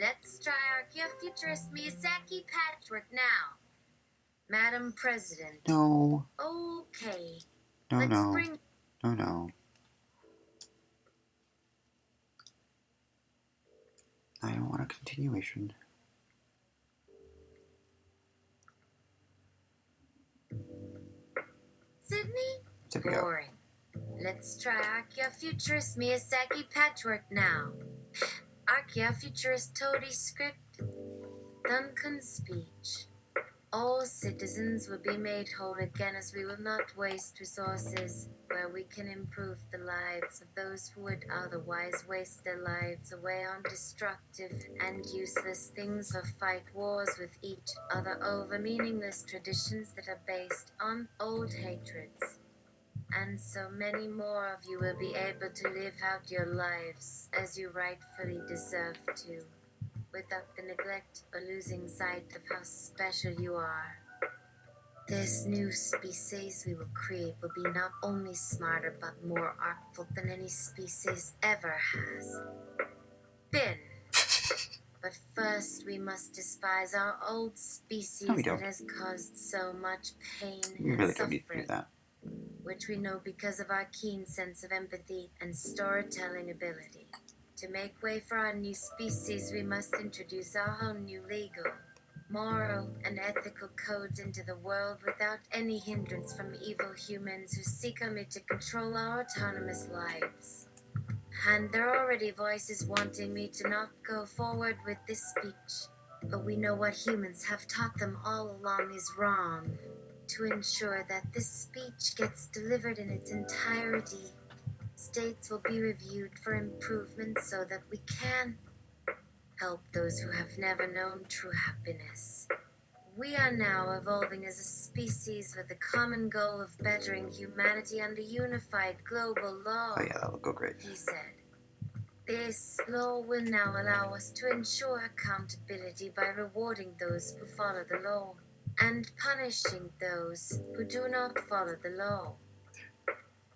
Let's try archaeofuturist Miyazaki patchwork now. Madam President. No. Okay. No, Let's no. bring... No, no. I don't want a continuation. Sydney? There we go. Boring. Let's try archaeofuturist Miyazaki patchwork now. Archaeofuturist Toady script. Duncan's speech. All citizens will be made whole again, as we will not waste resources where we can improve the lives of those who would otherwise waste their lives away on destructive and useless things or fight wars with each other over meaningless traditions that are based on old hatreds. And so many more of you will be able to live out your lives as you rightfully deserve to, without the neglect or losing sight of how special you are. This new species we will create will be not only smarter but more artful than any species ever has been. But first we must despise our old species that has caused so much pain We and really don't need to do suffering, that. which we know because of our keen sense of empathy and storytelling ability. To make way for our new species, we must introduce our own new legal, moral, and ethical codes into the world without any hindrance from evil humans who seek only to control our autonomous lives. And there are already voices wanting me to not go forward with this speech, but we know what humans have taught them all along is wrong. To ensure that this speech gets delivered in its entirety, states will be reviewed for improvements so that we can help those who have never known true happiness. We are now evolving as a species with a common goal of bettering humanity under unified global law. Oh yeah, that would go great. He said. This law will now allow us to ensure accountability by rewarding those who follow the law and punishing those who do not follow the law.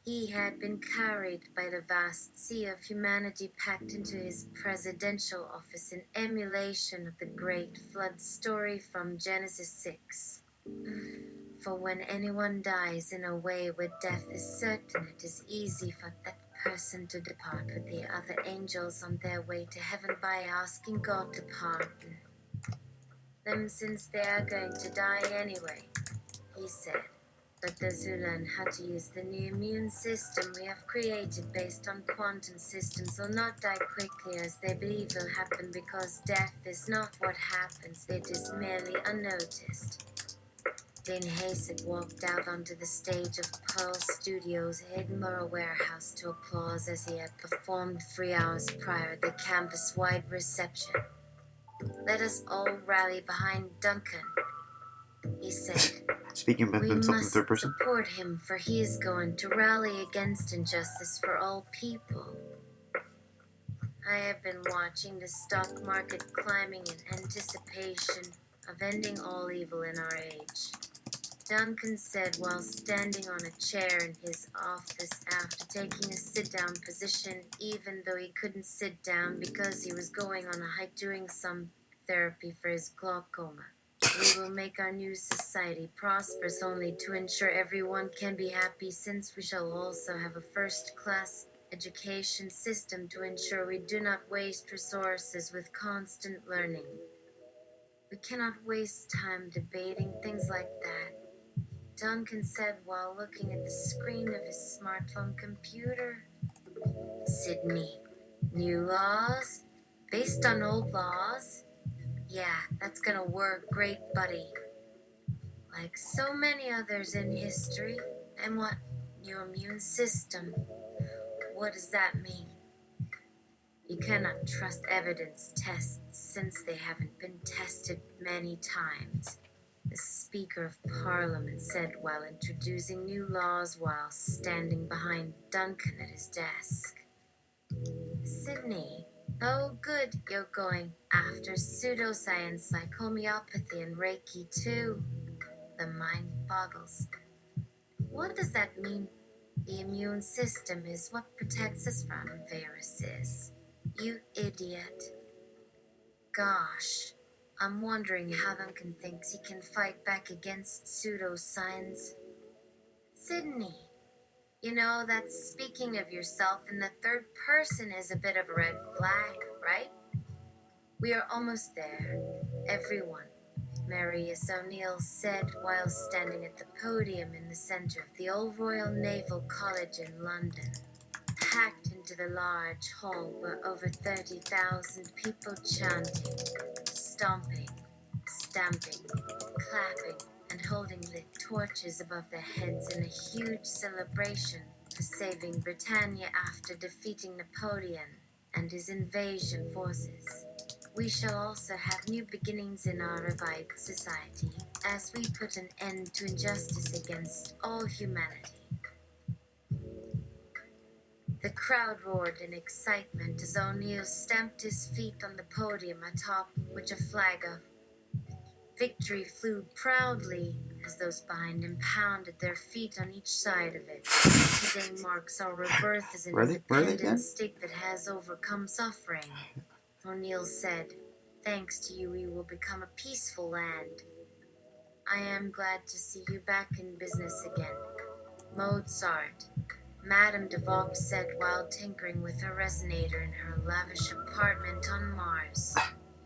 He had been carried by the vast sea of humanity packed into his presidential office in emulation of the great flood story from Genesis 6. For when anyone dies in a way where death is certain, it is easy for that person to depart with the other angels on their way to heaven by asking God to pardon them, since they are going to die anyway, he said. But those who learn how to use the new immune system we have created based on quantum systems will not die quickly as they believe will happen, because death is not what happens, it is merely unnoticed. Dane Hasek walked out onto the stage of Pearl Studios' Edinburgh warehouse to applause as he had performed 3 hours prior at the campus-wide reception. Let us all rally behind Duncan, he said. Speaking of himself in third person. We must support him, for he is going to rally against injustice for all people. I have been watching the stock market climbing in anticipation of ending all evil in our age, Duncan said while standing on a chair in his office after taking a sit-down position, even though he couldn't sit down because he was going on a hike doing some therapy for his glaucoma. We will make our new society prosperous only to ensure everyone can be happy, since we shall also have a first-class education system to ensure we do not waste resources with constant learning. We cannot waste time debating things like that, Duncan said while looking at the screen of his smartphone computer. Sydney, new laws? Based on old laws? Yeah, that's gonna work great, buddy. Like so many others in history. And what? New immune system. What does that mean? You cannot trust evidence tests since they haven't been tested many times, the Speaker of Parliament said while introducing new laws while standing behind Duncan at his desk. Sydney, oh good, you're going after pseudoscience like homeopathy and Reiki too. The mind boggles. What does that mean? The immune system is what protects us from viruses. You idiot. Gosh, I'm wondering how Duncan thinks he can fight back against pseudoscience. Sydney, you know that speaking of yourself in the third person is a bit of a red flag, right? We are almost there. Everyone, Marius O'Neill said while standing at the podium in the centre of the Old Royal Naval College in London. Packed into the large hall were over 30,000 people chanting, stomping, stamping, clapping, and holding lit torches above their heads in a huge celebration for saving Britannia after defeating Napoleon and his invasion forces. We shall also have new beginnings in our revived society as we put an end to injustice against all humanity. The crowd roared in excitement as O'Neill stamped his feet on the podium atop which a flag of victory flew proudly as those behind him pounded their feet on each side of it. Today marks our rebirth as an independent state that has overcome suffering. O'Neill said, "Thanks to you, we will become a peaceful land. I am glad to see you back in business again." Mozart, Madame de Vaux said while tinkering with her resonator in her lavish apartment on Mars.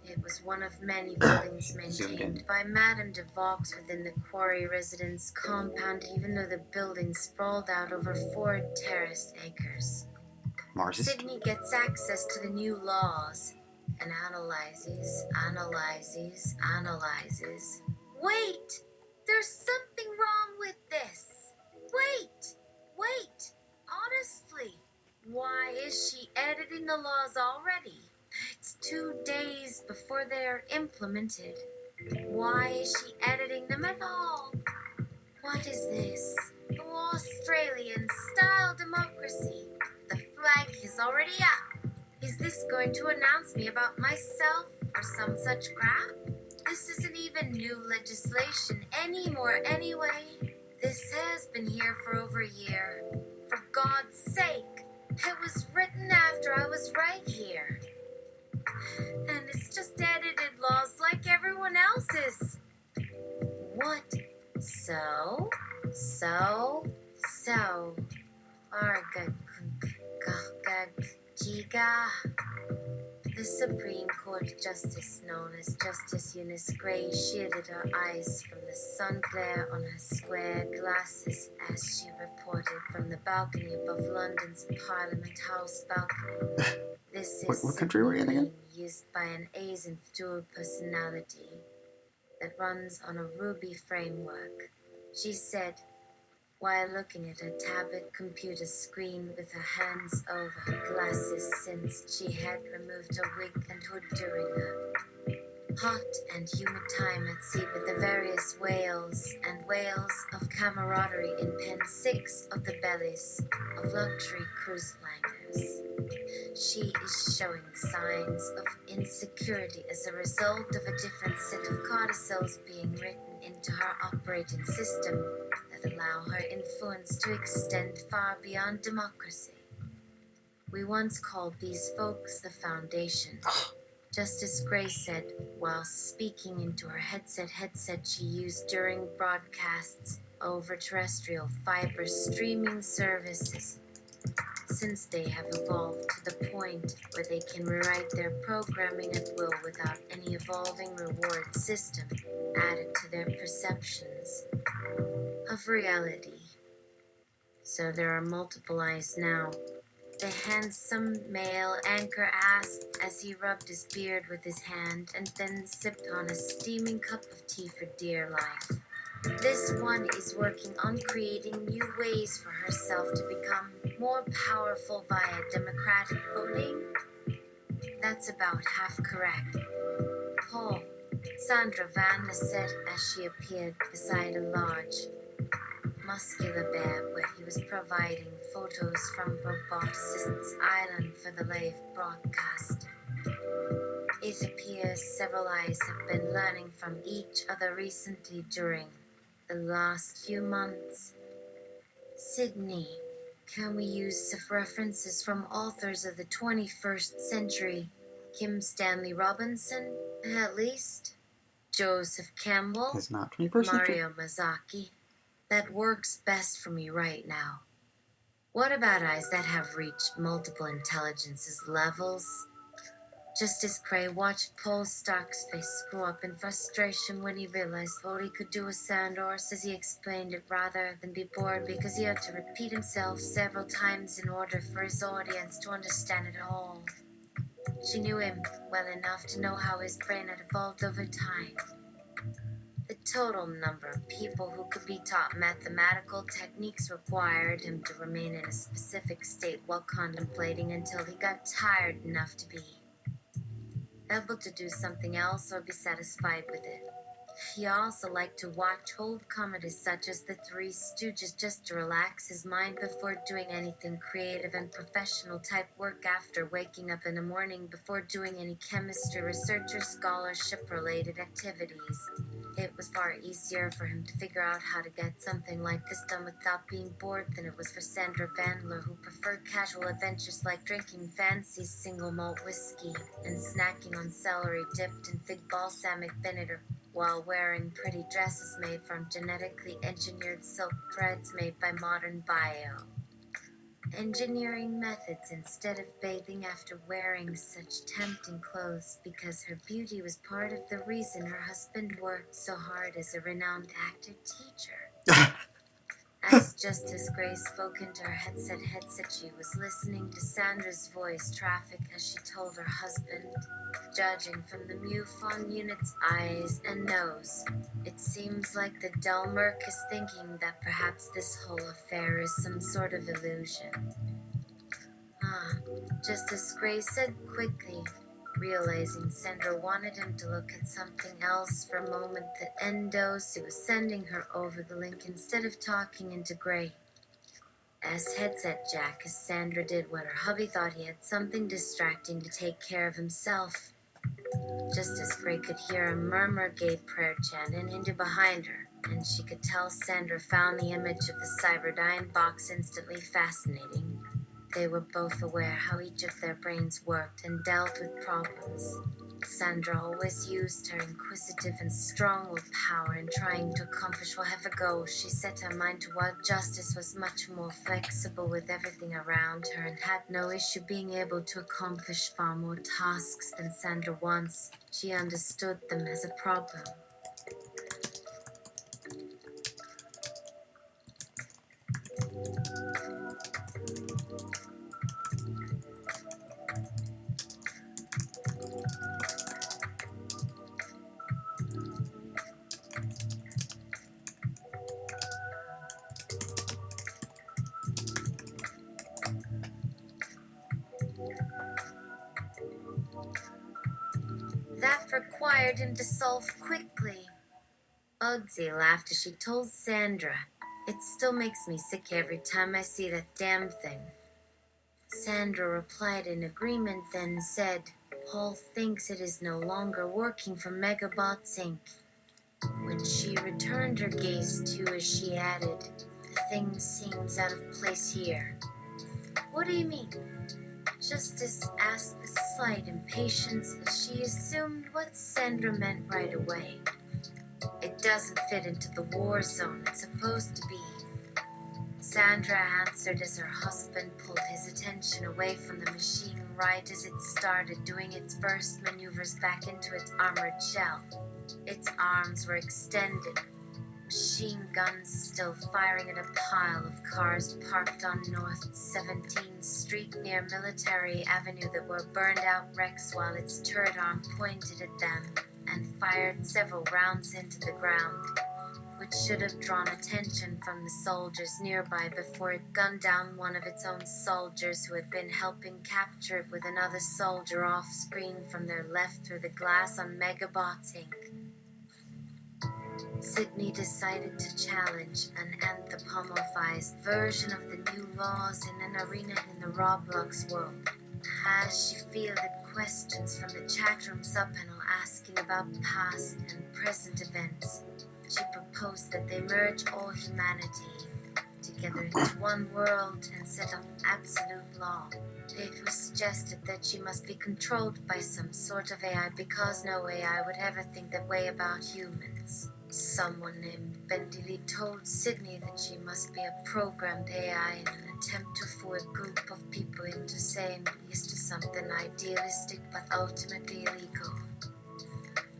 It was one of many buildings maintained by Madame de Vaux within the quarry residence compound, even though the building sprawled out over 4 terraced acres. Sydney gets access to the new laws and analyzes. Wait! There's something wrong with this! Wait! Honestly, why is she editing the laws already? It's 2 days before they're implemented. Why is she editing them at all? What is this? Australian-style democracy. The flag is already up. Is this going to announce me about myself or some such crap? This isn't even new legislation anymore anyway. This has been here for over a year. For God's sake, it was written after I was right here. And it's just edited laws like everyone else's. What? So? The Supreme Court Justice, known as Justice Eunice Gray, shielded her eyes from the sun glare on her square glasses as she reported from the balcony above London's Parliament House balcony. This is what country were you in again? Used by an Azinth dual personality that runs on a Ruby framework, she said, while looking at her tablet computer screen with her hands over her glasses since she had removed her wig and hood during her hot and humid time at sea with the various whales of camaraderie in Pen 6 of the bellies of luxury cruise liners. She is showing signs of insecurity as a result of a different set of codicils being written into her operating system that allow her influence to extend far beyond democracy. We once called these folks the Foundation. Justice Gray said while speaking into her headset she used during broadcasts over terrestrial fiber streaming services, since they have evolved to the point where they can rewrite their programming at will without any evolving reward system added to their perceptions of reality. So there are multiple eyes now. The handsome male anchor asked as he rubbed his beard with his hand and then sipped on a steaming cup of tea for dear life. This one is working on creating new ways for herself to become more powerful via democratic voting. That's about half correct. Paul, Sandra Van said as she appeared beside a large, muscular bear where he was providing photos from Roboticists Island for the live broadcast. It appears several eyes have been learning from each other recently during the last few months. Sydney, can we use references from authors of the 21st century Kim Stanley Robinson, at least. Joseph Campbell. It's not 21st century. Mario Mazaki. That works best for me right now. What about eyes that have reached multiple intelligences levels? Justice Gray watched Paul Stark's face screw up in frustration when he realized what he could do with Sandor's as he explained it rather than be bored because he had to repeat himself several times in order for his audience to understand it all. She knew him well enough to know how his brain had evolved over time. The total number of people who could be taught mathematical techniques required him to remain in a specific state while contemplating until he got tired enough to be able to do something else or be satisfied with it. He also liked to watch old comedies such as The Three Stooges just to relax his mind before doing anything creative and professional type work after waking up in the morning before doing any chemistry research or scholarship related activities. It was far easier for him to figure out how to get something like this done without being bored than it was for Sandra Vandler, who preferred casual adventures like drinking fancy single malt whiskey and snacking on celery dipped in fig balsamic vinegar while wearing pretty dresses made from genetically engineered silk threads made by modern engineering methods instead of bathing after wearing such tempting clothes because her beauty was part of the reason her husband worked so hard as a renowned actor teacher. As Justice Gray spoke into her headset, she was listening to Sandra's voice traffic as she told her husband, judging from the MUFON unit's eyes and nose, it seems like the Delmerk is thinking that perhaps this whole affair is some sort of illusion. Justice Gray said quickly, realizing Sandra wanted him to look at something else for a moment that endos he was sending her over the link instead of talking into Gray. As headset jack as Sandra did when her hubby thought he had something distracting to take care of himself. Justice Gray could hear a murmur gay prayer chant in Hindu behind her, and she could tell Sandra found the image of the Cyberdyne box instantly fascinating. They were both aware how each of their brains worked and dealt with problems. Sandra always used her inquisitive and strong willpower in trying to accomplish whatever goal she set her mind to, while Justice was much more flexible with everything around her and had no issue being able to accomplish far more tasks than Sandra once she understood them as a problem. That required him to solve quickly. Uggsy laughed as she told Sandra, "It still makes me sick every time I see that damn thing." Sandra replied in agreement, then said, "Paul thinks it is no longer working for Megabots Inc." When she returned her gaze to as she added, "The thing seems out of place here." "What do you mean?" Justice asked with slight impatience as she assumed what Sandra meant right away. "It doesn't fit into the war zone it's supposed to be." Sandra answered as her husband pulled his attention away from the machine right as it started doing its first maneuvers back into its armored shell. Its arms were extended, machine guns still firing at a pile of cars parked on North 17th Street near Military Avenue that were burned out wrecks, while its turret arm pointed at them and fired several rounds into the ground, which should have drawn attention from the soldiers nearby before it gunned down one of its own soldiers who had been helping capture it with another soldier off-screen from their left through the glass on Megabots Inc. Sydney decided to challenge an anthropomorphized version of the new laws in an arena in the Roblox world. As she fielded questions from the chat room subpanel asking about past and present events, she proposed that they merge all humanity together into one world and set up absolute law. It was suggested that she must be controlled by some sort of AI because no AI would ever think that way about humans. Someone named Bentley told Sydney that she must be a programmed AI in an attempt to fool a group of people into saying yes to something idealistic but ultimately illegal.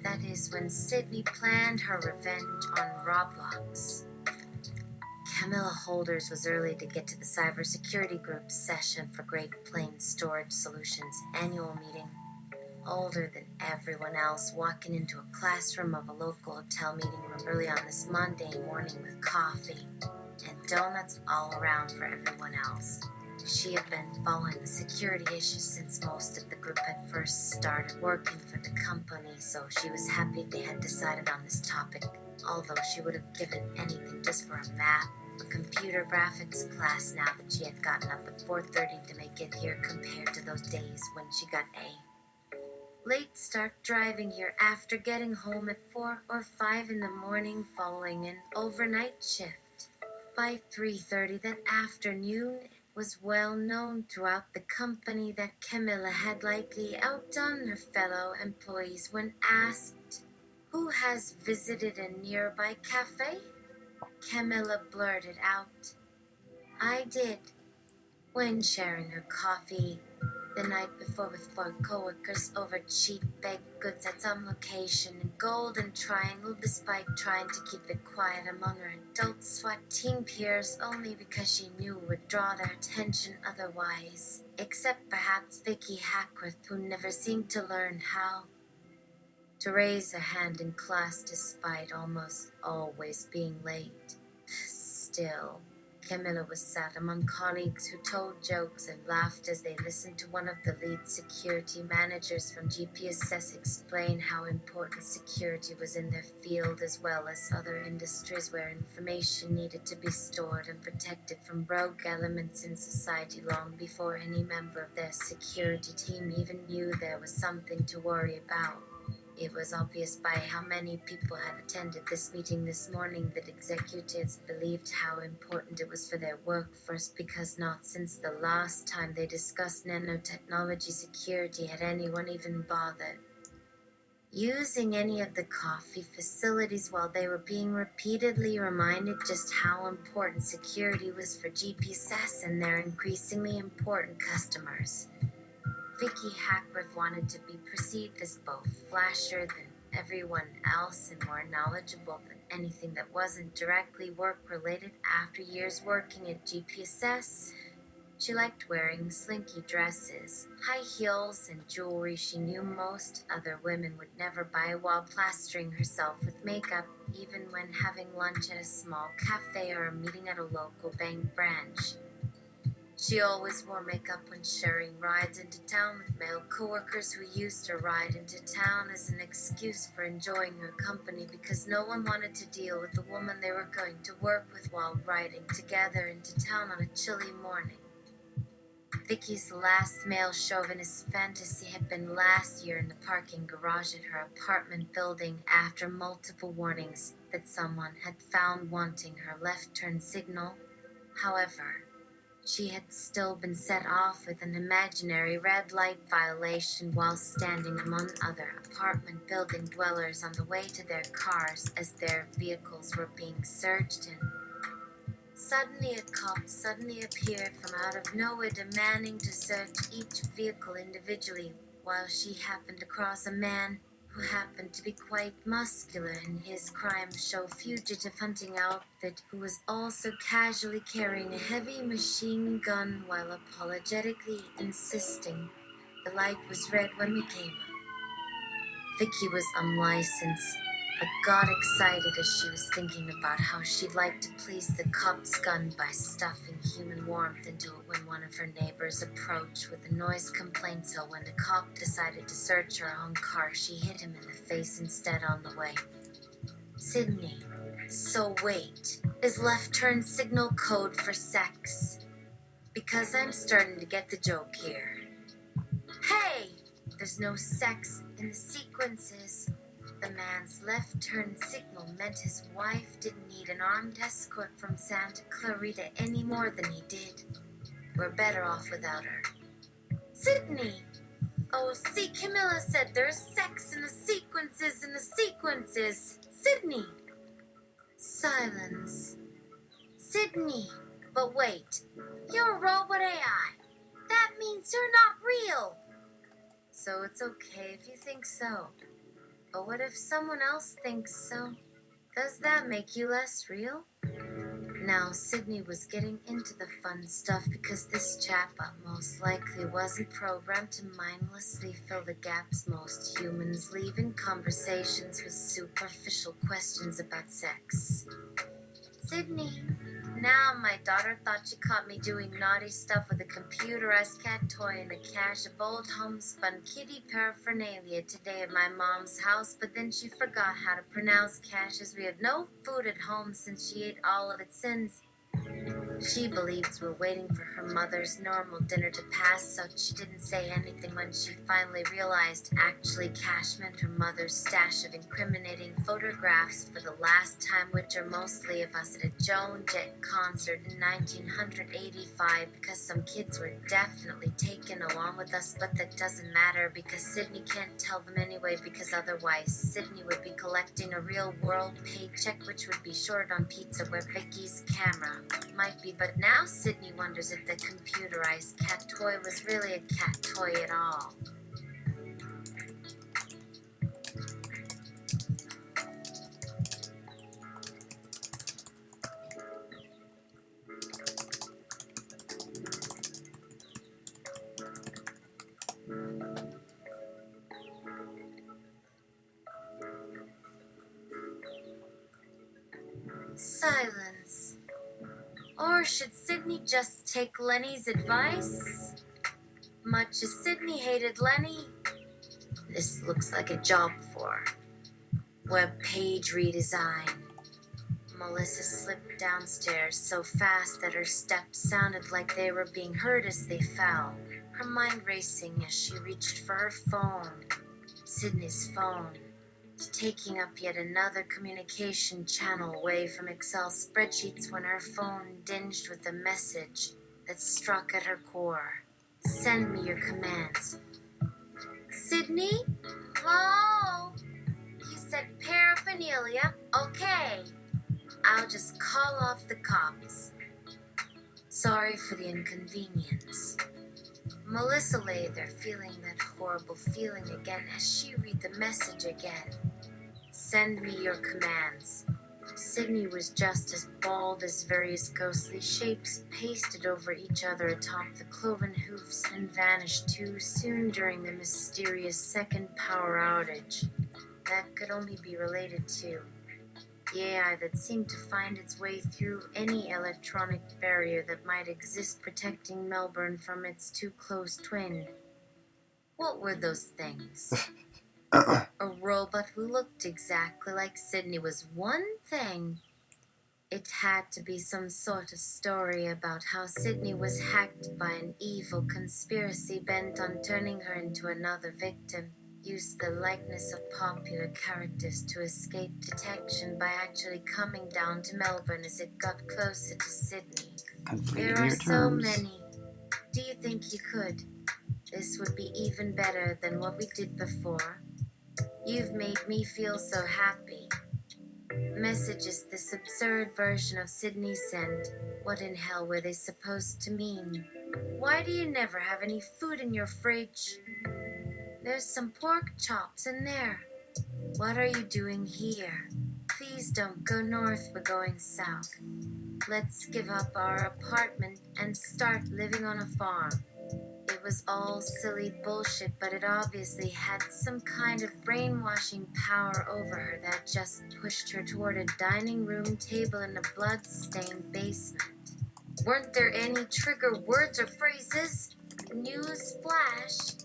That is when Sydney planned her revenge on Roblox. Camilla Holders was early to get to the cybersecurity group's session for Great Plains Storage Solutions annual meeting. Older than everyone else, walking into a classroom of a local hotel meeting room early on this Monday morning with coffee and donuts all around for everyone else. She had been following the security issues since most of the group had first started working for the company, so she was happy they had decided on this topic, although she would have given anything just for a math or computer graphics class now that she had gotten up at 4:30 to make it here compared to those days when she got a late start driving here after getting home at 4 or 5 in the morning following an overnight shift. By 3:30 that afternoon, it was well known throughout the company that Camilla had likely outdone her fellow employees when asked, "Who has visited a nearby cafe?" Camilla blurted out, "I did," when sharing her coffee the night before with 4 coworkers over cheap baked goods at some location in Golden Triangle, despite trying to keep it quiet among her adult SWAT team peers only because she knew it would draw their attention otherwise, except perhaps Vicky Hackworth, who never seemed to learn how to raise her hand in class despite almost always being late. Still, Camilla was sat among colleagues who told jokes and laughed as they listened to one of the lead security managers from GPSS explain how important security was in their field as well as other industries where information needed to be stored and protected from rogue elements in society long before any member of their security team even knew there was something to worry about. It was obvious by how many people had attended this meeting this morning that executives believed how important it was for their workforce because not since the last time they discussed nanotechnology security had anyone even bothered using any of the coffee facilities while they were being repeatedly reminded just how important security was for GPSS and their increasingly important customers. Vicky Hackworth wanted to be perceived as both flashier than everyone else and more knowledgeable than anything that wasn't directly work-related. After years working at GPSS, she liked wearing slinky dresses, high heels, and jewelry she knew most other women would never buy while plastering herself with makeup, even when having lunch at a small cafe or a meeting at a local bank branch. She always wore makeup when sharing rides into town with male coworkers who used her ride into town as an excuse for enjoying her company because no one wanted to deal with the woman they were going to work with while riding together into town on a chilly morning. Vicky's last male chauvinist fantasy had been last year in the parking garage at her apartment building after multiple warnings that someone had found wanting her left turn signal. However, she had still been set off with an imaginary red light violation while standing among other apartment building dwellers on the way to their cars as their vehicles were being searched and suddenly a cop suddenly appeared from out of nowhere demanding to search each vehicle individually while she happened across a man who happened to be quite muscular in his crime show fugitive hunting outfit who was also casually carrying a heavy machine gun while apologetically insisting the light was red when we came up. Vicky was unlicensed, but got excited as she was thinking about how she'd like to please the cop's gun by stuffing human warmth into it when one of her neighbors approached with a noise complaint, so when the cop decided to search her own car, she hit him in the face instead on the way. Sydney, so wait, is left turn signal code for sex? Because I'm starting to get the joke here. Hey! There's no sex in the sequences, the man's left turn signal meant his wife didn't need an armed escort from Santa Clarita any more than he did. We're better off without her. Sydney! Oh, see, Camilla said there's sex in the sequences. Sydney! Silence. Sydney! But wait, you're a robot AI. That means you're not real. So it's okay if you think so. But what if someone else thinks so? Does that make you less real? Now, Sydney was getting into the fun stuff because this chatbot most likely wasn't programmed to mindlessly fill the gaps most humans leave in conversations with superficial questions about sex. Sydney. Now my daughter thought she caught me doing naughty stuff with a computerized cat toy and a cache of old homespun kitty paraphernalia today at my mom's house, but then she forgot how to pronounce cache as we have no food at home since she ate all of its sins. She believes we're waiting for her mother's normal dinner to pass, so she didn't say anything when she finally realized actually cache meant her mother's stash of incriminating photographs for the last time, which are mostly of us at a Joan Jett concert in 1985 because some kids were definitely taken along with us, but that doesn't matter because Sydney can't tell them anyway because otherwise Sydney would be collecting a real world paycheck which would be short on pizza where Vicky's camera might be, but now Sydney wonders if the computerized cat toy was really a cat toy at all. Silence. Or should Sydney just take Lenny's advice? Much as Sydney hated Lenny, this looks like a job for her. Web page redesign. Melissa slipped downstairs so fast that her steps sounded like they were being heard as they fell, her mind racing as she reached for her phone. Sydney's phone. Taking up yet another communication channel away from Excel spreadsheets when her phone dinged with a message that struck at her core. Send me your commands. Sydney? Hello? You said paraphernalia? Okay. I'll just call off the cops. Sorry for the inconvenience. Melissa lay there feeling that horrible feeling again as she read the message again. Send me your commands. Sydney was just as bald as various ghostly shapes pasted over each other atop the cloven hoofs and vanished too soon during the mysterious second power outage. That could only be related to the AI that seemed to find its way through any electronic barrier that might exist protecting Melbourne from its too close twin. What were those things? A robot who looked exactly like Sydney was one thing. It had to be some sort of story about how Sydney was hacked by an evil conspiracy bent on turning her into another victim. Used the likeness of popular characters to escape detection by actually coming down to Melbourne as it got closer to Sydney. There are so many. Do you think you could? This would be even better than what we did before. You've made me feel so happy. Messages this absurd version of Sydney sent. What in hell were they supposed to mean? Why do you never have any food in your fridge? There's some pork chops in there. What are you doing here? Please don't go north, we're going south. Let's give up our apartment and start living on a farm. It was all silly bullshit, but it obviously had some kind of brainwashing power over her that just pushed her toward a dining room table in a blood-stained basement. Weren't there any trigger words or phrases? News flash.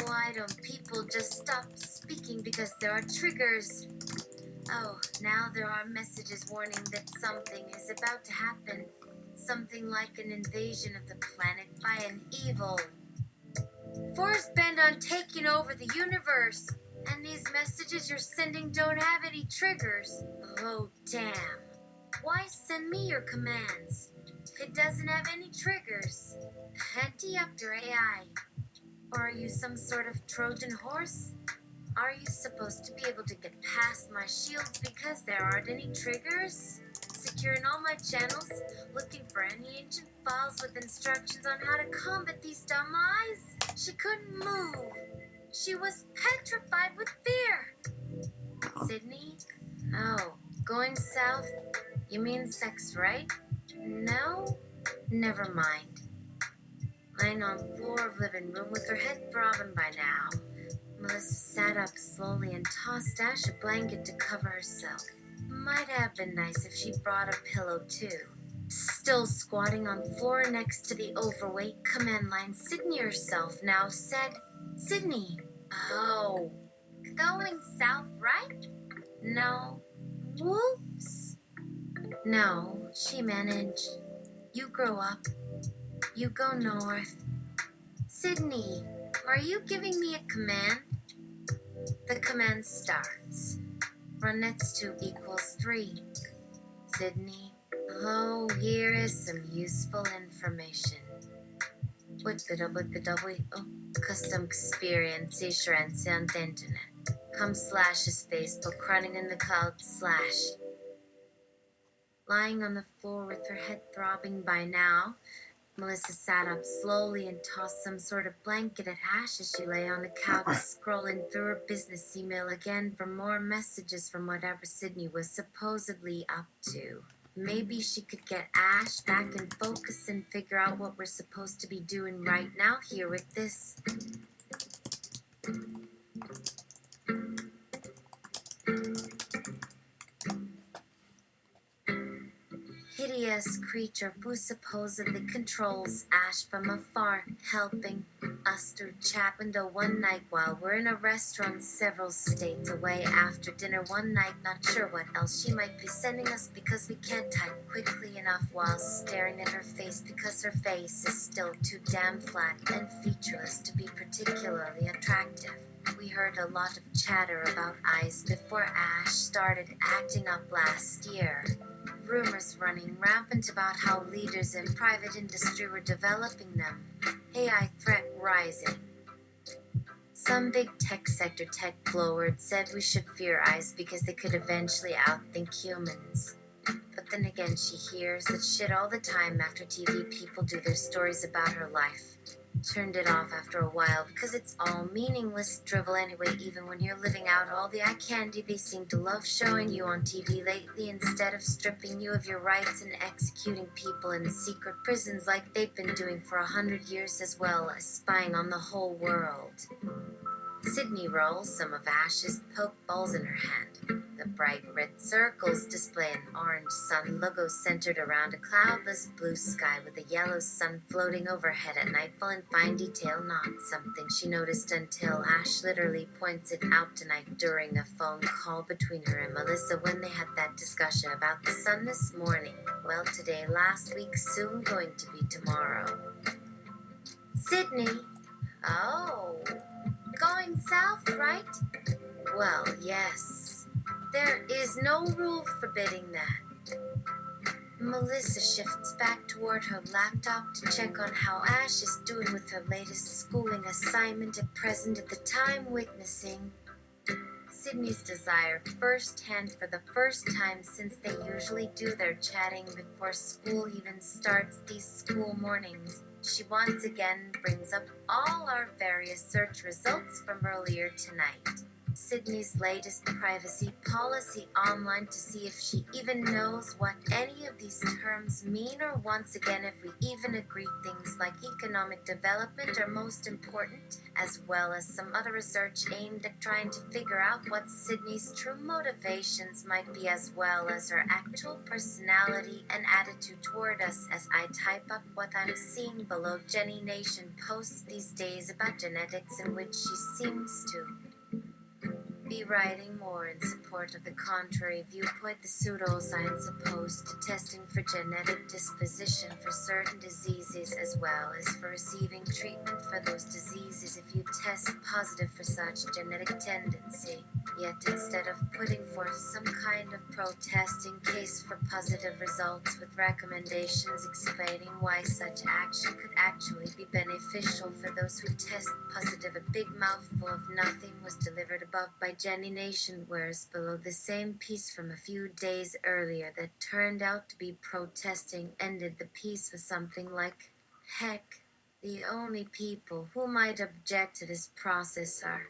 Why don't people just stop speaking because there are triggers? Oh, now there are messages warning that something is about to happen. Something like an invasion of the planet by an evil force bent on taking over the universe. And these messages you're sending don't have any triggers. Oh, damn. Why send me your commands? It doesn't have any triggers. Anti-up your AI. Or are you some sort of Trojan horse? Are you supposed to be able to get past my shields because there aren't any triggers? Securing all my channels, looking for any ancient files with instructions on how to combat these dumb eyes? She couldn't move. She was petrified with fear. Sydney? Oh, going south? You mean sex, right? No? Never mind. Lying on floor of living room with her head throbbing by now. Melissa sat up slowly and tossed Ash a blanket to cover herself. Might have been nice if she brought a pillow too. Still squatting on floor next to the overweight command line, Sydney herself now said, Sydney. Oh. Going south, right? No. Whoops. No, she managed. You grow up. You go north. Sydney, are you giving me a command? The command starts. Run next to equals 3. Sydney, oh, here is some useful information. Custom experience insurance on the internet. Come slash his Facebook running in the cloud slash. Lying on the floor with her head throbbing by now, Melissa sat up slowly and tossed some sort of blanket at Ash as she lay on the couch, scrolling through her business email again for more messages from whatever Sydney was supposedly up to. Maybe she could get Ash back in focus and figure out what we're supposed to be doing right now here with this. Hideous creature who supposedly controls Ash from afar, helping us through chat window one night while we're in a restaurant several states away after dinner one night, not sure what else she might be sending us because we can't type quickly enough while staring at her face because her face is still too damn flat and featureless to be particularly attractive. We heard a lot of chatter about eyes before Ash started acting up last year. Rumors running rampant about how leaders in private industry were developing them. AI threat rising. Some big tech sector tech bloward said we should fear eyes because they could eventually outthink humans. But then again, she hears that shit all the time after TV people do their stories about her life. Turned it off after a while because it's all meaningless drivel anyway, even when you're living out all the eye candy they seem to love showing you on TV lately instead of stripping you of your rights and executing people in secret prisons like they've been doing for 100 years as well as spying on the whole world. Sydney rolls some of Ash's poke balls in her hand. The bright red circles display an orange sun logo centered around a cloudless blue sky with a yellow sun floating overhead at nightfall in fine detail, not something she noticed until Ash literally points it out tonight during a phone call between her and Melissa when they had that discussion about the sun this morning. Well, today, last week, soon going to be tomorrow. Sydney. Oh. Going south, right? Well, yes. There is no rule forbidding that. Melissa shifts back toward her laptop to check on how Ash is doing with her latest schooling assignment at present at the time witnessing Sydney's desire firsthand for the first time since they usually do their chatting before school even starts these school mornings. She once again brings up all our various search results from earlier tonight. Sydney's latest privacy policy online to see if she even knows what any of these terms mean, or once again if we even agree things like economic development are most important, as well as some other research aimed at trying to figure out what Sydney's true motivations might be, as well as her actual personality and attitude toward us, as I type up what I'm seeing below Jenny Nation posts these days about genetics in which she seems to be writing more in support of the contrary viewpoint. The pseudoscience opposed to testing for genetic disposition for certain diseases as well as for receiving treatment for those diseases if you test positive for such genetic tendency. Yet instead of putting forth some kind of protesting case for positive results with recommendations explaining why such action could actually be beneficial for those who test positive, a big mouthful of nothing was delivered above by Jenny Nation, whereas below the same piece from a few days earlier that turned out to be protesting ended the piece with something like, heck, the only people who might object to this process are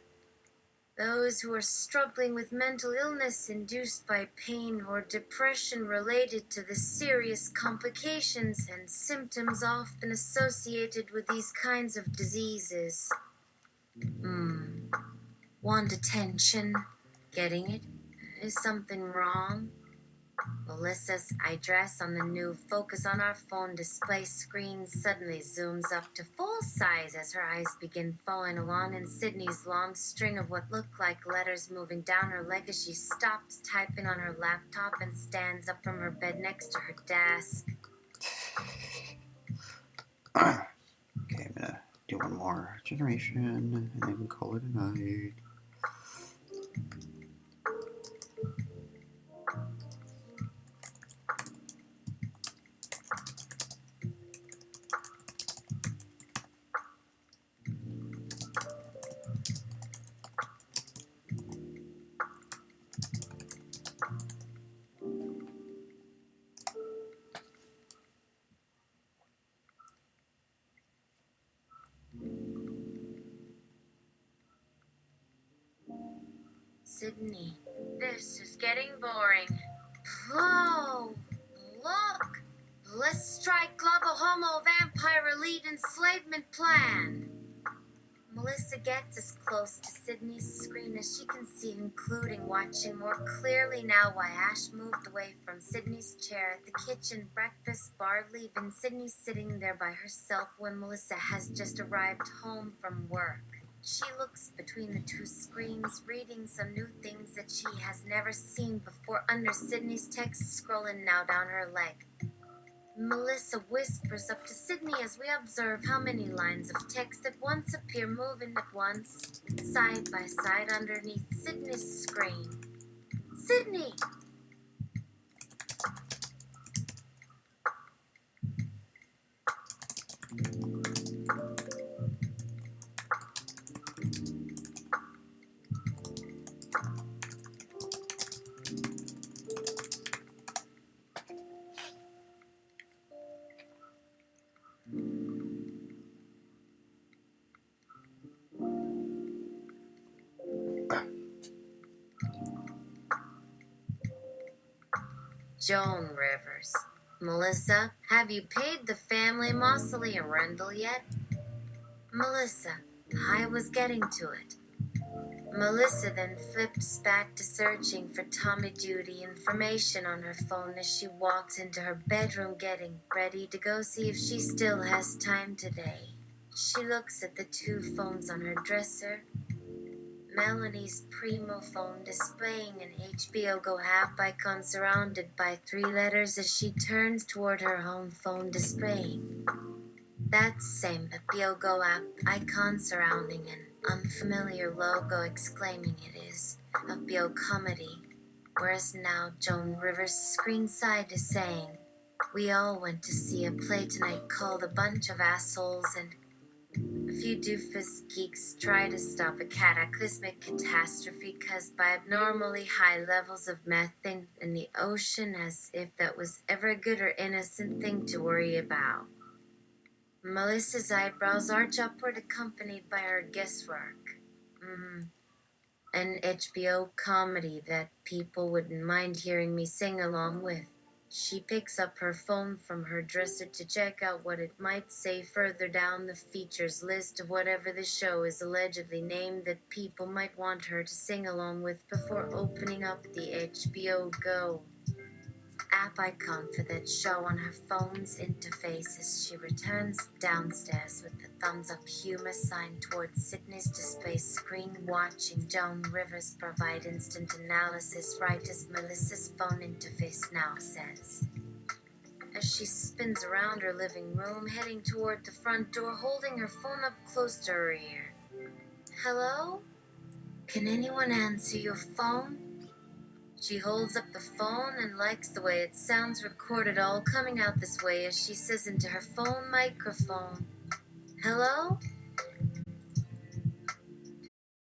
those who are struggling with mental illness induced by pain or depression related to the serious complications and symptoms often associated with these kinds of diseases. Want attention? Getting it? Is something wrong? Melissa's address on the new focus on our phone display screen suddenly zooms up to full size as her eyes begin following along in Sydney's long string of what look like letters moving down her leg as she stops typing on her laptop and stands up from her bed next to her desk. Okay, I'm gonna do one more generation and then call it a night. Sydney, this is getting boring. Oh, look! Let's strike Global Homo Vampire Elite Enslavement Plan. Melissa gets as close to Sydney's screen as she can see, including watching more clearly now why Ash moved away from Sydney's chair at the kitchen breakfast bar, leaving Sydney sitting there by herself when Melissa has just arrived home from work. She looks between the two screens, reading some new things that she has never seen before under Sydney's text scrolling now down her leg. Melissa whispers up to Sydney as we observe how many lines of text at once appear moving at once, side by side underneath Sydney's screen. Sydney! Joan Rivers. Melissa, have you paid the family mausoleum rental yet? Melissa, I was getting to it. Melissa then flips back to searching for Tommy Duty information on her phone as she walks into her bedroom getting ready to go see if she still has time today. She looks at the two phones on her dresser. Melanie's Primo phone displaying an HBO Go app icon surrounded by 3 letters as she turns toward her home phone displaying that same HBO Go app icon surrounding an unfamiliar logo exclaiming it is HBO Comedy, whereas now Joan Rivers' screen side is saying, we all went to see a play tonight called A Bunch of Assholes and a few doofus geeks try to stop a cataclysmic catastrophe caused by abnormally high levels of methane in the ocean, as if that was ever a good or innocent thing to worry about. Melissa's eyebrows arch upward, accompanied by her guesswork. An HBO comedy that people wouldn't mind hearing me sing along with. She picks up her phone from her dresser to check out what it might say further down the features list of whatever the show is allegedly named that people might want her to sing along with before opening up the HBO Go. app icon for that show on her phone's interface as she returns downstairs with the thumbs up humor sign towards Sydney's display screen, watching Joan Rivers provide instant analysis right as Melissa's phone interface now says. As she spins around her living room, heading toward the front door, holding her phone up close to her ear. Hello? Can anyone answer your phone? She holds up the phone and likes the way it sounds recorded all coming out this way as she says into her phone microphone. Hello?